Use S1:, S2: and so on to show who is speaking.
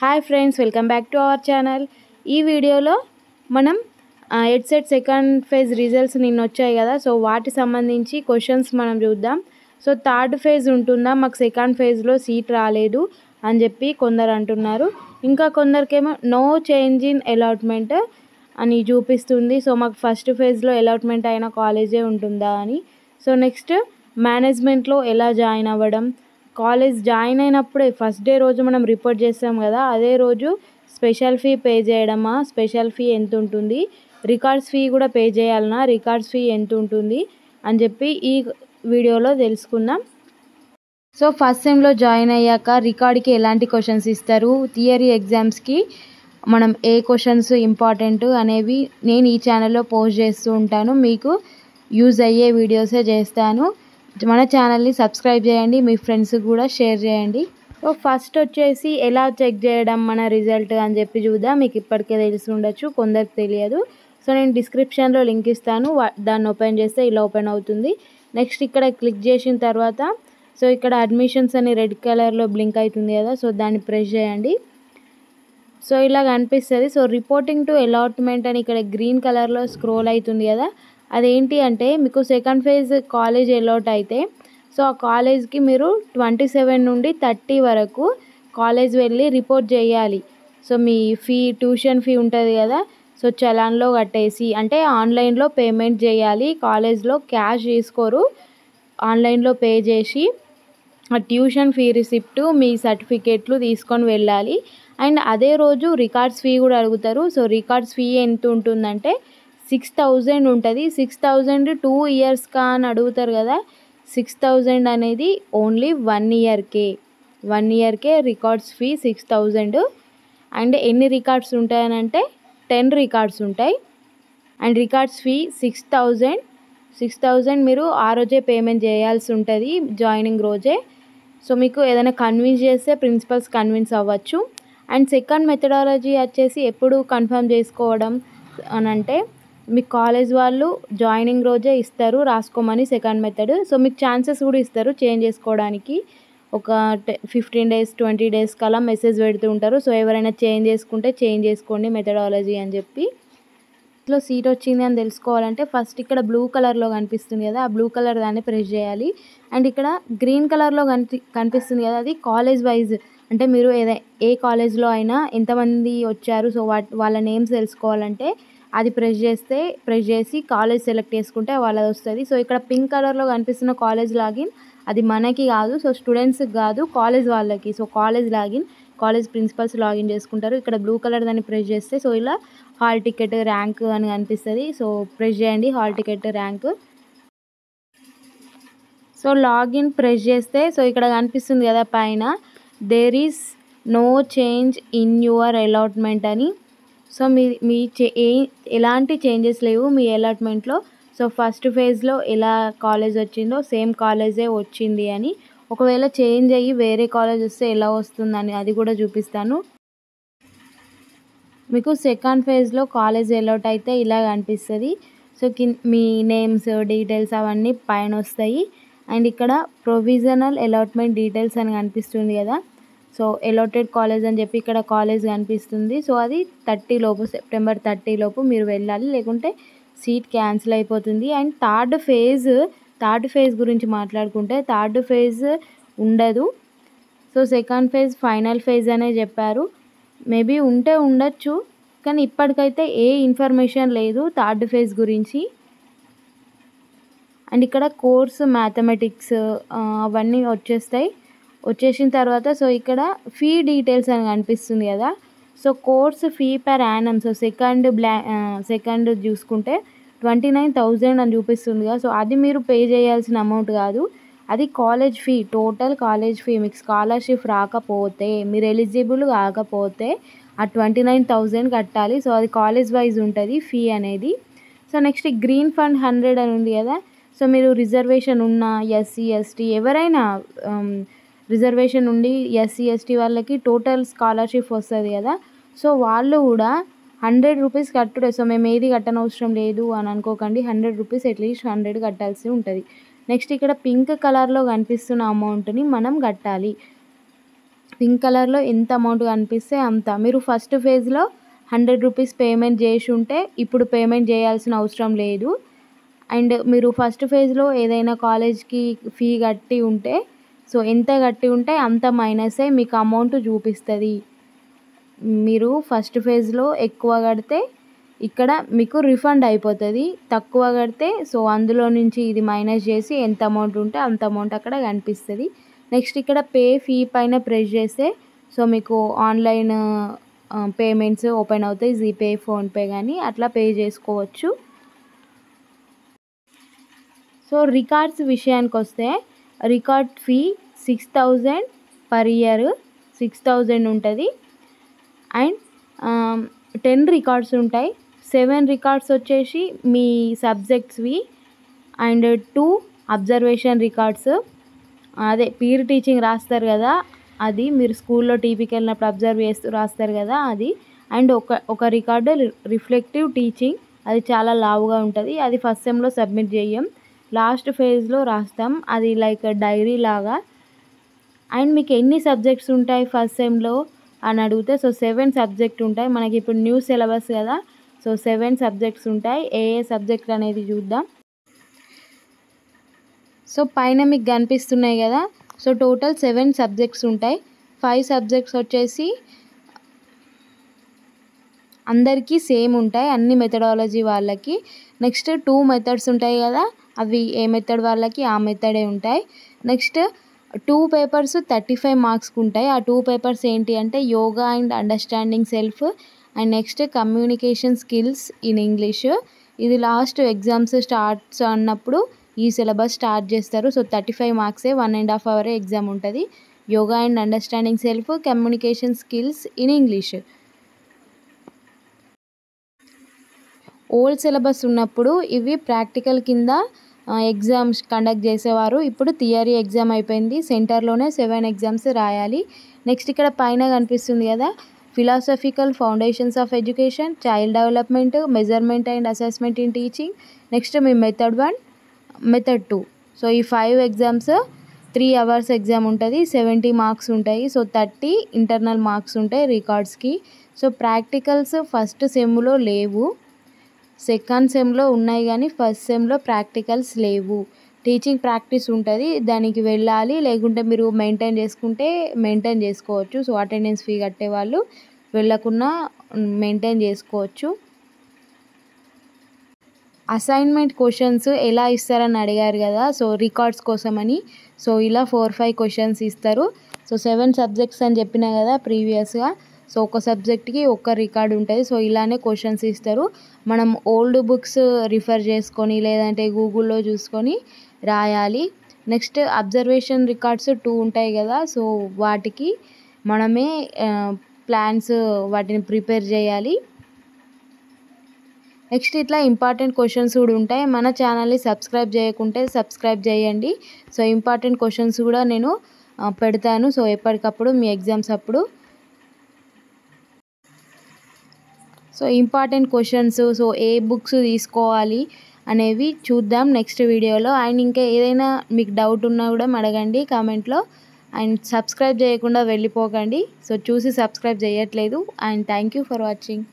S1: Hi friends, welcome back to our channel. ఈ వీడియోలో మనం ఎడ్సెట్ సెకండ్ ఫేజ్ రిజల్ట్స్ నిన్న వచ్చాయి కదా, సో వాటి సంబంధించి క్వశ్చన్స్ మనం చూద్దాం. సో థర్డ్ ఫేజ్ ఉంటుందా, మాకు సెకండ్ ఫేజ్లో సీట్ రాలేదు అని చెప్పి కొందరు అంటున్నారు. ఇంకా కొందరికేమో నో చేంజ్ ఇన్ అలాట్మెంట్ అని చూపిస్తుంది. సో మాకు ఫస్ట్ ఫేజ్లో అలాట్మెంట్ అయిన కాలేజే ఉంటుందా అని. సో నెక్స్ట్ మేనేజ్మెంట్లో ఎలా జాయిన్ అవ్వడం, కాలేజ్ జాయిన్ అయినప్పుడే ఫస్ట్ డే రోజు మనం రిపోర్ట్ చేస్తాం కదా, అదే రోజు స్పెషల్ ఫీ పే చేయడమా, స్పెషల్ ఫీ ఎంత ఉంటుంది, రికార్డ్స్ ఫీ కూడా పే చేయాలన్నా, రికార్డ్స్ ఫీ ఎంత ఉంటుంది అని చెప్పి ఈ వీడియోలో తెలుసుకుందాం. సో ఫస్ట్ సెమ్లో జాయిన్ అయ్యాక రికార్డ్కి ఎలాంటి క్వశ్చన్స్ ఇస్తారు, థియరీ ఎగ్జామ్స్కి మనం ఏ క్వశ్చన్స్ ఇంపార్టెంట్ అనేవి నేను ఈ ఛానల్లో పోస్ట్ చేస్తూ ఉంటాను. మీకు యూజ్ అయ్యే వీడియోసే చేస్తాను. మన ఛానల్ని సబ్స్క్రైబ్ చేయండి, మీ ఫ్రెండ్స్కి కూడా షేర్ చేయండి. సో ఫస్ట్ వచ్చేసి ఎలా చెక్ చేయడం మన రిజల్ట్ అని చెప్పి చూద్దాం. మీకు ఇప్పటికే తెలిసి ఉండొచ్చు, కొందరికి తెలియదు. సో నేను డిస్క్రిప్షన్లో లింక్ ఇస్తాను, దాన్ని ఓపెన్ చేస్తే ఇలా ఓపెన్ అవుతుంది. నెక్స్ట్ ఇక్కడ క్లిక్ చేసిన తర్వాత సో ఇక్కడ అడ్మిషన్స్ అని రెడ్ కలర్లో బ్లింక్ అవుతుంది కదా, సో దాన్ని ప్రెస్ చేయండి. సో ఇలా కనిపిస్తుంది. సో రిపోర్టింగ్ టు అలాట్మెంట్ అని ఇక్కడ గ్రీన్ కలర్లో స్క్రోల్ అవుతుంది కదా, అదేంటి అంటే మీకు సెకండ్ ఫేజ్ కాలేజ్ అలాట్ అయితే సో ఆ కాలేజ్కి మీరు 27 నుండి 30 వరకు కాలేజ్ వెళ్ళి రిపోర్ట్ చేయాలి. సో మీ ఫీ, ట్యూషన్ ఫీ ఉంటుంది కదా, సో చలాన్లో కట్టేసి, అంటే ఆన్లైన్లో పేమెంట్ చేయాలి. కాలేజ్లో క్యాష్ తీసుకోరు, ఆన్లైన్లో పే చేసి ఆ ట్యూషన్ ఫీ రిసిప్ట్, మీ సర్టిఫికేట్లు తీసుకొని వెళ్ళాలి. అండ్ అదే రోజు రికార్డ్స్ ఫీ కూడా అడుగుతారు. సో రికార్డ్స్ ఫీ ఎంత ఉంటుందంటే 6000 ఉంటుంది. 6000 2 ఇయర్స్కా అని అడుగుతారు కదా, 6000 అనేది ఓన్లీ 1 ఇయర్కే. 1 ఇయర్కే రికార్డ్స్ ఫీ 6000. అండ్ ఎన్ని రికార్డ్స్ ఉంటాయనంటే 10 రికార్డ్స్ ఉంటాయి. అండ్ రికార్డ్స్ ఫీ 6000 మీరు ఆ రోజే పేమెంట్ చేయాల్సి ఉంటుంది, జాయినింగ్ రోజే. సో మీకు ఏదైనా కన్విన్స్ చేస్తే ప్రిన్సిపల్స్ కన్విన్స్ అవ్వచ్చు. అండ్ సెకండ్ మెథడాలజీ వచ్చేసి ఎప్పుడు కన్ఫర్మ్ చేసుకోవడం అని అంటే మీకు కాలేజ్ వాళ్ళు జాయినింగ్ రోజే ఇస్తారు రాసుకోమని సెకండ్ మెథడ్. సో మీకు ఛాన్సెస్ కూడా ఇస్తారు చేంజ్ చేసుకోవడానికి. ఒక 15 డేస్ 20 డేస్ కలా మెసేజ్ పెడుతూ ఉంటారు. సో ఎవరైనా చేంజ్ చేసుకుంటే చేంజ్ చేసుకోండి మెథడాలజీ అని చెప్పి. లో సీట్ వచ్చింది అని తెలుసుకోవాలంటే ఫస్ట్ ఇక్కడ బ్లూ కలర్లో కనిపిస్తుంది కదా, ఆ బ్లూ కలర్ దాన్ని ప్రెస్ చేయాలి. అండ్ ఇక్కడ గ్రీన్ కలర్లో కనిపిస్తుంది కదా, అది కాలేజ్ వైజ్, అంటే మీరు ఏ కాలేజ్లో అయినా ఎంతమంది వచ్చారు, సో వాళ్ళ నేమ్స్ తెలుసుకోవాలంటే అది ప్రెస్ చేసి కాలేజ్ సెలెక్ట్ చేసుకుంటే వాళ్ళది వస్తుంది. సో ఇక్కడ పింక్ కలర్లో కనిపిస్తున్న కాలేజ్ లాగిన్ అది మనకి కాదు, సో స్టూడెంట్స్కి కాదు, కాలేజ్ వాళ్ళకి. So college login, college principals login చేసుకుంటారు. ఇక్కడ బ్లూ కలర్ దాన్ని ప్రెస్ చేస్తే సో ఇలా హాల్ టికెట్ ర్యాంక్ అని కనిపిస్తుంది. సో ప్రెస్ చేయండి hall ticket rank. So login press చేస్తే సో ఇక్కడ కనిపిస్తుంది కదా పైన, there is no change in your allotment అని. సో మీ ఎలాంటి చేంజెస్ లేవు మీ అలాట్మెంట్లో. సో ఫస్ట్ ఫేజ్లో ఎలా కాలేజ్ వచ్చిందో సేమ్ కాలేజే వచ్చింది అని. ఒకవేళ చేంజ్ అయ్యి వేరే కాలేజ్ వస్తే ఎలా వస్తుందని అది కూడా చూపిస్తాను. మీకు సెకండ్ ఫేజ్లో కాలేజ్ అలాట్ అయితే ఇలా కనిపిస్తుంది. సో మీ నేమ్స్, డీటెయిల్స్ అవన్నీ పైన వస్తాయి. అండ్ ఇక్కడ ప్రొవిజనల్ అలాట్మెంట్ డీటెయిల్స్ అని కనిపిస్తుంది కదా, సో అలాటెడ్ కాలేజ్ అని చెప్పి ఇక్కడ కాలేజ్ కనిపిస్తుంది. సో అది 30 లోపు, సెప్టెంబర్ 30 లోపు మీరు వెళ్ళాలి, లేకుంటే సీట్ క్యాన్సిల్ అయిపోతుంది. అండ్ థర్డ్ ఫేజ్ గురించి మాట్లాడుకుంటే థర్డ్ ఫేజ్ ఉండదు. So second phase final phase అనే చెప్పారు. మేబీ ఉంటే ఉండొచ్చు, కానీ ఇప్పటికైతే ఏ ఇన్ఫర్మేషన్ లేదు థర్డ్ ఫేజ్ గురించి. అండ్ ఇక్కడ కోర్స్ మ్యాథమెటిక్స్ అవన్నీ వచ్చేసిన తర్వాత సో ఇక్కడ ఫీ డీటెయిల్స్ అని కనిపిస్తుంది కదా, so course fee per annum. So second చూసుకుంటే 29,000 అని చూపిస్తుంది కదా, సో అది మీరు పే చేయాల్సిన అమౌంట్ కాదు, అది college fee, total college fee. మీకు స్కాలర్షిప్ రాకపోతే, మీరు ఎలిజిబుల్ కాకపోతే ఆ 29,000 కట్టాలి. సో అది కాలేజ్ వైజ్ ఉంటుంది ఫీ అనేది. సో నెక్స్ట్ గ్రీన్ ఫండ్ 100 అని ఉంది కదా, సో మీరు రిజర్వేషన్ ఉన్న ఎస్సీ ఎస్టీ ఎవరైనా, రిజర్వేషన్ ఉండి ఎస్సీ ఎస్టీ వాళ్ళకి టోటల్ స్కాలర్షిప్ వస్తుంది కదా, సో వాళ్ళు కూడా 100 రూపీస్ కట్టుడే. సో మేము ఏది కట్టనవసరం లేదు అని అనుకోకండి, 100 రూపీస్ అట్లీస్ట్ 100 కట్టాల్సి ఉంటుంది. నెక్స్ట్ ఇక్కడ పింక్ కలర్లో కనిపిస్తున్న అమౌంట్ని మనం కట్టాలి. పింక్ కలర్లో ఎంత అమౌంట్ కనిపిస్తే అంత. మీరు ఫస్ట్ ఫేజ్లో 100 రూపీస్ పేమెంట్ చేసి ఉంటే ఇప్పుడు పేమెంట్ చేయాల్సిన అవసరం లేదు. అండ్ మీరు ఫస్ట్ ఫేజ్లో ఏదైనా కాలేజ్కి ఫీ కట్టి ఉంటే సో ఎంత కట్టి ఉంటే అంత మైనసే మీకు అమౌంట్ చూపిస్తుంది. మీరు ఫస్ట్ ఫేజ్లో ఎక్కువ కడితే ఇక్కడ మీకు రిఫండ్ అయిపోతుంది, తక్కువ కడితే సో అందులో నుంచి ఇది మైనస్ చేసి ఎంత అమౌంట్ ఉంటే అంత అమౌంట్ అక్కడ కనిపిస్తుంది. నెక్స్ట్ ఇక్కడ పే ఫీ పైన ప్రెస్ చేస్తే సో మీకు ఆన్లైన్ పేమెంట్స్ ఓపెన్ అవుతాయి, జీపే, ఫోన్పే కానీ అట్లా పే చేసుకోవచ్చు. సో రికార్డ్స్ విషయానికి వస్తే రికార్డ్ ఫీ 6000 పర్ ఇయర్, 6000 ఉంటుంది. అండ్ 10 రికార్డ్స్ ఉంటాయి. 7 రికార్డ్స్ వచ్చేసి మీ సబ్జెక్ట్స్వి అండ్ 2 అబ్జర్వేషన్ రికార్డ్స్, అదే పీర్ టీచింగ్ రాస్తారు కదా అది, మీరు స్కూల్లో టీపీకి వెళ్ళినప్పుడు అబ్జర్వ్ చేస్తూ రాస్తారు కదా అది. అండ్ ఒక రికార్డు రిఫ్లెక్టివ్ టీచింగ్, అది చాలా లావుగా ఉంటుంది, అది ఫస్ట్ సెమ్లో సబ్మిట్ చేయం, లాస్ట్ ఫేజ్లో రాస్తాం, అది లైక్ డైరీ లాగా. అండ్ మీకు ఎన్ని సబ్జెక్ట్స్ ఉంటాయి ఫస్ట్ సెమ్లో అని అడిగితే సో 7 సబ్జెక్ట్ ఉంటాయి. మనకి ఇప్పుడు న్యూ సిలబస్ కదా సో 7 సబ్జెక్ట్స్ ఉంటాయి. ఏ సబ్జెక్ట్ అనేది చూద్దాం. సో పైన మీకు కనిపిస్తున్నాయి కదా సో టోటల్ 7 సబ్జెక్ట్స్ ఉంటాయి. 5 సబ్జెక్ట్స్ వచ్చేసి అందరికీ సేమ్ ఉంటాయి, అన్ని మెథడాలజీ వాళ్ళకి. నెక్స్ట్ 2 మెథడ్స్ ఉంటాయి కదా, అవి ఏ మెథడ్ వాళ్ళకి ఆ మెథడే ఉంటాయి. నెక్స్ట్ 2 పేపర్స్ 35 మార్క్స్కి ఉంటాయి. ఆ 2 పేపర్స్ ఏంటి అంటే yoga and understanding self and next communication skills in English. ఇది లాస్ట్ ఎగ్జామ్స్ స్టార్ట్స్ అన్నప్పుడు ఈ సిలబస్ స్టార్ట్ చేస్తారు. సో 35 మార్క్సే, 1.5 అవర్ ఎగ్జామ్ ఉంటుంది. Yoga and understanding self, communication skills in English. Old syllabus ఉన్నప్పుడు ఇవి ప్రాక్టికల్ కింద ఎగ్జామ్స్ కండక్ట్ చేసేవారు. ఇప్పుడు థియరీ ఎగ్జామ్ అయిపోయింది, సెంటర్లోనే 7 ఎగ్జామ్స్ రాయాలి. నెక్స్ట్ ఇక్కడ పైన కనిపిస్తుంది కదా philosophical foundations of education, child development, measurement and assessment in teaching. Next me method 1, method 2. So ఈ 5 ఎగ్జామ్స్ 3 అవర్స్ ఎగ్జామ్ ఉంటుంది, 70 మార్క్స్ ఉంటాయి. సో 30 ఇంటర్నల్ మార్క్స్ ఉంటాయి రికార్డ్స్కి. సో ప్రాక్టికల్స్ ఫస్ట్ సెమ్లో లేవు, సెకండ్ సెమ్లో ఉన్నాయి కానీ ఫస్ట్ సెమ్లో ప్రాక్టికల్స్ లేవు. టీచింగ్ ప్రాక్టీస్ ఉంటుంది, దానికి వెళ్ళాలి, లేకుంటే మీరు మెయింటైన్ చేసుకుంటే మెయింటైన్ చేసుకోవచ్చు. సో అటెండెన్స్ ఫీ కట్టే వాళ్ళు వెళ్ళకుండా మెయింటైన్ చేసుకోవచ్చు. అసైన్మెంట్ క్వశ్చన్స్ ఎలా ఇస్తారని అడిగారు కదా సో రికార్డ్స్ కోసమని. సో ఇలా 4-5 క్వశ్చన్స్ ఇస్తారు. సో 7 సబ్జెక్ట్స్ అని చెప్పినా కదా ప్రీవియస్గా. సో ఒక సబ్జెక్ట్కి ఒక రికార్డ్ ఉంటుంది. సో ఇలానే క్వశ్చన్స్ ఇస్తారు. మనం ఓల్డ్ బుక్స్ రిఫర్ చేసుకొని లేదంటే గూగుల్లో చూసుకొని రాయాలి. నెక్స్ట్ అబ్జర్వేషన్ రికార్డ్స్ 2 ఉంటాయి కదా సో వాటికి మనమే ప్లాన్స్ వాటిని ప్రిపేర్ చేయాలి. నెక్స్ట్ ఇట్లా ఇంపార్టెంట్ క్వశ్చన్స్ కూడా ఉంటాయి. మన ఛానల్ని సబ్స్క్రైబ్ చేయకుంటే సబ్స్క్రైబ్ చేయండి. సో ఇంపార్టెంట్ క్వశ్చన్స్ కూడా నేను పెడతాను సో ఎప్పటికప్పుడు మీ ఎగ్జామ్స్ అప్పుడు. సో ఇంపార్టెంట్ క్వశ్చన్స్ సో ఏ బుక్స్ తీసుకోవాలి అనేవి చూద్దాం నెక్స్ట్ వీడియోలో. అండ్ ఇంకా ఏదైనా మీకు డౌట్ ఉన్నా కూడా అడగండి కామెంట్లో. అండ్ సబ్స్క్రైబ్ చేయకుండా వెళ్ళిపోకండి. సో చూసి సబ్స్క్రైబ్ చేయట్లేదు. And thank you for watching.